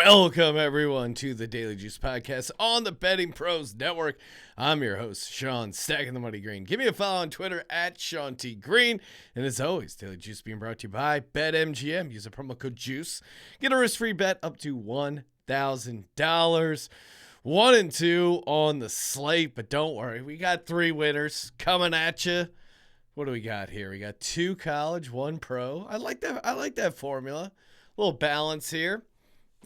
Welcome, everyone, to the Daily Juice Podcast on the Betting Pros Network. I'm your host, Sean, stacking the money green. Give me a follow on Twitter at Sean T. Green. And as always, Daily Juice being brought to you by BetMGM. Use a promo code JUICE. Get a risk-free bet up to $1,000. 1 and 2 on the slate, but don't worry. We got 3 winners coming at you. What do we got here? We got 2 college, 1 pro. I like that formula. A little balance here.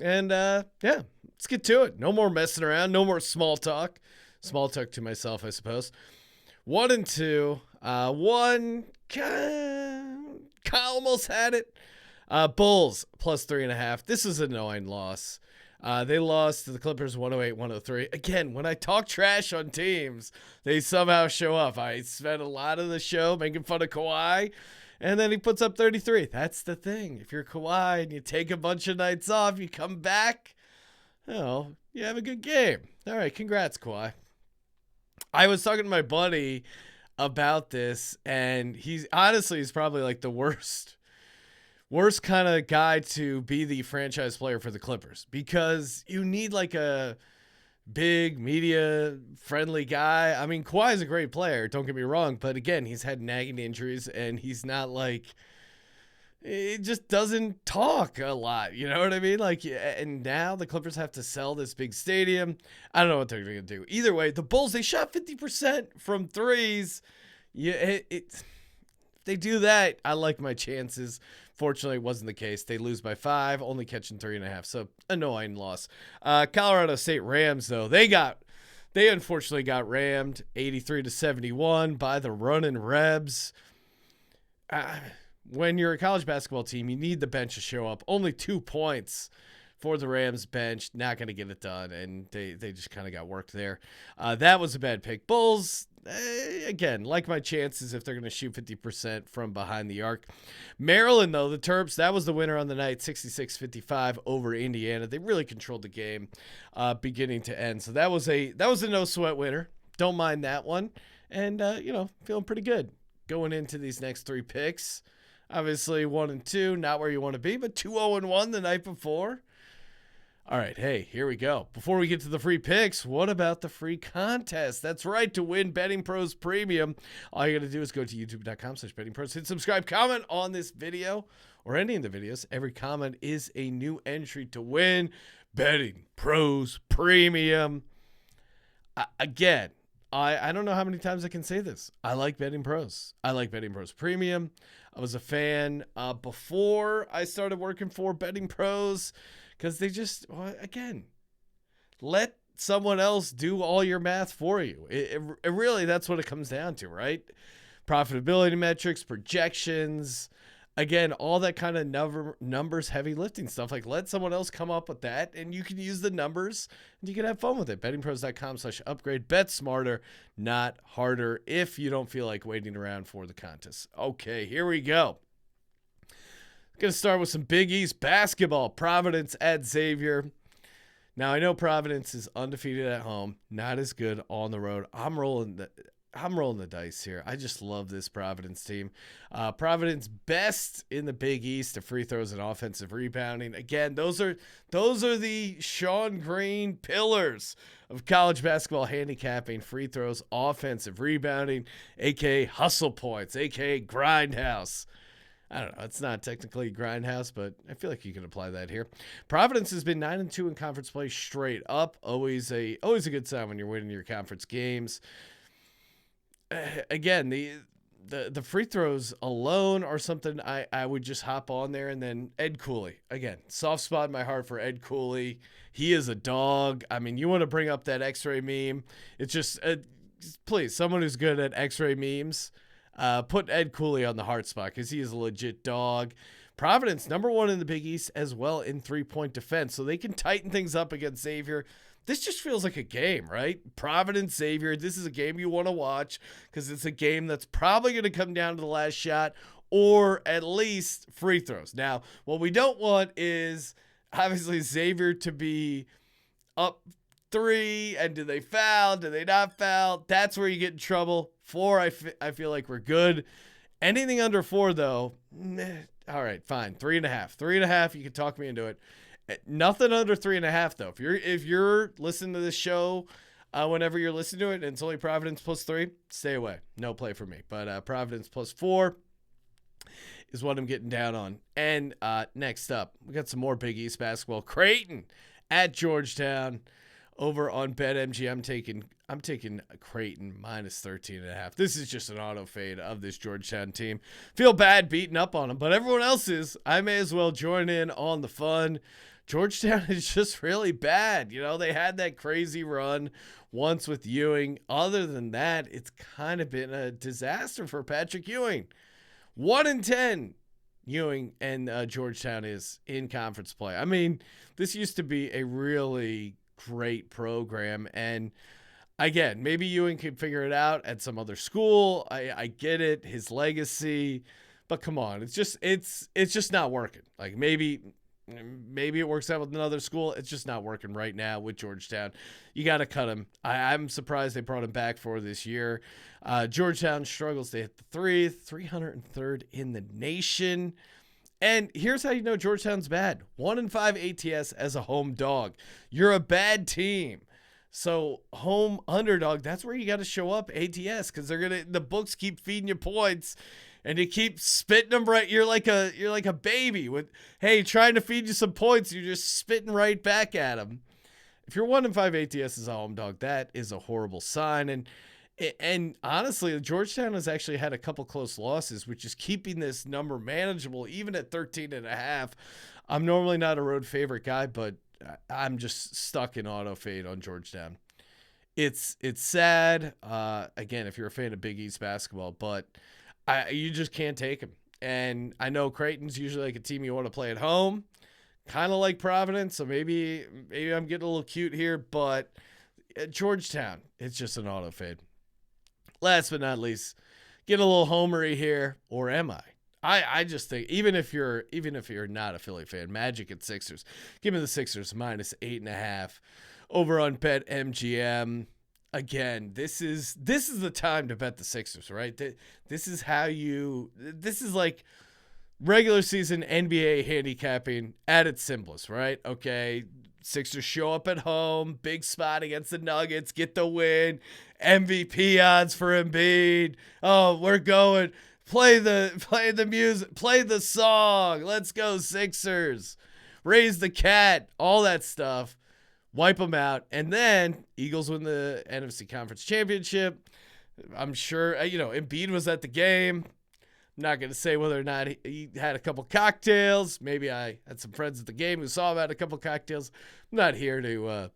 And, yeah, let's get to it. No more messing around. No more small talk. Small talk to myself, I suppose. 1 and 2. One, Kyle almost had it. Bulls, plus 3.5. This is an annoying loss. They lost to the Clippers 108-103. Again, when I talk trash on teams, they somehow show up. I spent a lot of the show making fun of Kawhi. And then he puts up 33. That's the thing. If you're Kawhi and you take a bunch of nights off, you come back, you have a good game. All right, congrats, Kawhi. I was talking to my buddy about this, and he's probably like the worst kind of guy to be the franchise player for the Clippers, because you need like a big media-friendly guy. I mean, Kawhi's a great player, don't get me wrong, but again, he's had nagging injuries, and he's not like, he just doesn't talk a lot, you know what I mean? Like, and now the Clippers have to sell this big stadium. I don't know what they're going to do. Either way, the Bulls, they shot 50% from threes. Yeah, they do that, I like my chances. Fortunately, it wasn't the case. They lose by 5, only catching 3.5. So, annoying loss. Colorado State Rams, though, they unfortunately got rammed 83-71 by the running Rebs. When you're a college basketball team, you need the bench to show up. Only 2 points for the Rams bench. Not going to get it done, and they just kind of got worked there. That was a bad pick. Bulls, again, like my chances if they're going to shoot 50% from behind the arc. Maryland, though, the Terps, that was the winner on the night, 66-55 over Indiana. They really controlled the game beginning to end. So that was a no-sweat winner. Don't mind that one. And, feeling pretty good going into these next 3 picks. Obviously, 1 and 2, not where you want to be, but 2-0-1 the night before. All right, hey, here we go. Before we get to the free picks, what about the free contest? That's right, to win Betting Pros Premium, all you got to do is go to youtube.com/bettingpros, hit subscribe, comment on this video or any of the videos. Every comment is a new entry to win Betting Pros Premium. Again, I don't know how many times I can say this. I like Betting Pros. I like Betting Pros Premium. I was a fan before I started working for Betting Pros, because they just, again, let someone else do all your math for you. It really, that's what it comes down to, right? Profitability metrics, projections, again, all that kind of numbers heavy lifting stuff. Like, let someone else come up with that, and you can use the numbers, and you can have fun with it. Bettingpros.com/upgrade. Bet smarter, not harder, if you don't feel like waiting around for the contest. Okay, here we go. Going to start with some Big East basketball. Providence at Xavier. Now, I know Providence is undefeated at home, not as good on the road. I'm rolling the dice here. I just love this Providence team. Providence best in the Big East of free throws and offensive rebounding. Again, those are the Sean Green pillars of college basketball handicapping: free throws, offensive rebounding, aka hustle points, aka grindhouse. I don't know. It's not technically grindhouse, but I feel like you can apply that here. Providence has been 9-2 in conference play straight up. Always a good sign when you're winning your conference games. Again, the free throws alone are something I would just hop on there. And then Ed Cooley. Again, soft spot in my heart for Ed Cooley. He is a dog. I mean, you want to bring up that X-ray meme. It's just, please, someone who's good at X-ray memes, put Ed Cooley on the heart spot, because he is a legit dog. Providence, number 1 in the Big East as well in three-point defense, so they can tighten things up against Xavier. This just feels like a game, right? Providence, Xavier, this is a game you want to watch, because it's a game that's probably going to come down to the last shot, or at least free throws. Now, what we don't want is, obviously, Xavier to be up 3, and do they foul? Do they not foul? That's where you get in trouble. 4, I feel like we're good. Anything under 4, though, all right, fine. 3.5. 3.5, you can talk me into it. Nothing under 3.5 though. If you're listening to this show, whenever you're listening to it, and it's only Providence +3, stay away. No play for me. But Providence +4 is what I'm getting down on. And next up, we got some more Big East basketball. Creighton at Georgetown over on BetMGM. I'm taking Creighton -13.5. This is just an auto fade of this Georgetown team. Feel bad beating up on them, but everyone else is. I may as well join in on the fun. Georgetown is just really bad. They had that crazy run once with Ewing. Other than that, it's kind of been a disaster for Patrick Ewing. 1-10 Ewing and Georgetown is in conference play. I mean, this used to be a really great program, and again, maybe Ewing could figure it out at some other school. I get it, his legacy, but come on, it's just not working. Like maybe it works out with another school. It's just not working right now with Georgetown. You got to cut him. I'm surprised they brought him back for this year. Georgetown struggles to hit the 303rd in the nation. And here's how you know Georgetown's bad. 1-5 ATS as a home dog. You're a bad team. So home underdog, that's where you got to show up ATS, because the books keep feeding you points. And you keep spitting them right. You're like a baby with, hey, trying to feed you some points. You're just spitting right back at them. If you're 1-5 ATS as a home dog, that is a horrible sign. And honestly, Georgetown has actually had a couple close losses, which is keeping this number manageable, even at 13.5. I'm normally not a road favorite guy, but I'm just stuck in auto fade on Georgetown. It's sad. Again, if you're a fan of Big East basketball, but you just can't take him. And I know Creighton's usually like a team you want to play at home, kind of like Providence. So maybe I'm getting a little cute here, but at Georgetown, it's just an auto fade. Last but not least, get a little homery here, or am I? I just think even if you're not a Philly fan, Magic at Sixers. Give me the Sixers -8.5 over on BetMGM. Again, this is the time to bet the Sixers, right? This is like regular season NBA handicapping at its simplest, right? Okay, Sixers show up at home, big spot against the Nuggets, get the win, MVP odds for Embiid. Oh, we're going. Play the music, play the song. Let's go Sixers. Raise the cat, all that stuff. Wipe them out, and then Eagles win the NFC Conference Championship. I'm sure, Embiid was at the game. I'm not going to say whether or not he had a couple cocktails. Maybe I had some friends at the game who saw him had a couple cocktails. I'm not here to,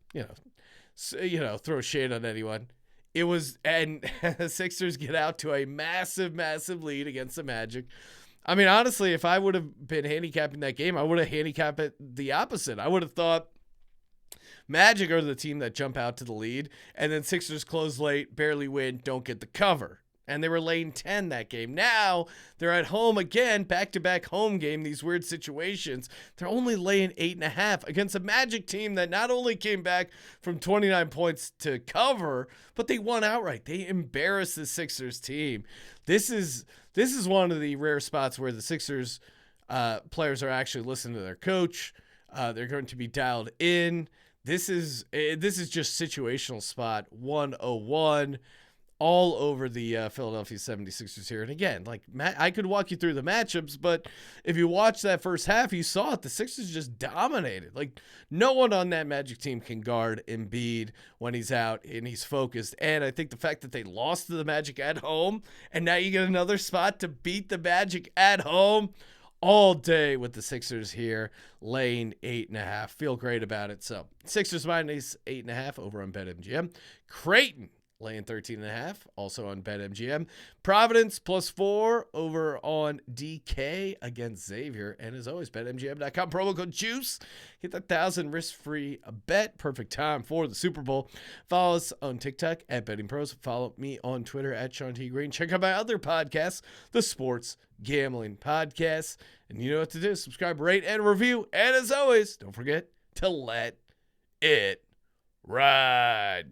throw shade on anyone. It was, and the Sixers get out to a massive, massive lead against the Magic. I mean, honestly, if I would have been handicapping that game, I would have handicapped it the opposite. I would have thought Magic are the team that jump out to the lead, and then Sixers close late, barely win, don't get the cover. And they were laying 10 that game. Now they're at home again, back-to-back home game, these weird situations. They're only laying 8.5 against a Magic team that not only came back from 29 points to cover, but they won outright. They embarrassed the Sixers team. This is one of the rare spots where the Sixers players are actually listening to their coach. They're going to be dialed in. This is just situational spot 101 all over the Philadelphia 76ers here. And again, like I could walk you through the matchups, but if you watch that first half, you saw it. The Sixers just dominated. Like no one on that Magic team can guard Embiid when he's out and he's focused. And I think the fact that they lost to the Magic at home, and now you get another spot to beat the Magic at home, all day with the Sixers here, laying 8.5. Feel great about it. So Sixers -8.5 over on BetMGM. Creighton laying 13.5, also on BetMGM. Providence +4 over on DK against Xavier. And as always, BetMGM.com, promo code JUICE. Get that 1,000 risk-free bet. Perfect time for the Super Bowl. Follow us on TikTok at Betting Pros. Follow me on Twitter at Sean T. Green. Check out my other podcasts, the Sports Gambling Podcast. And you know what to do. Subscribe, rate, and review. And as always, don't forget to let it ride.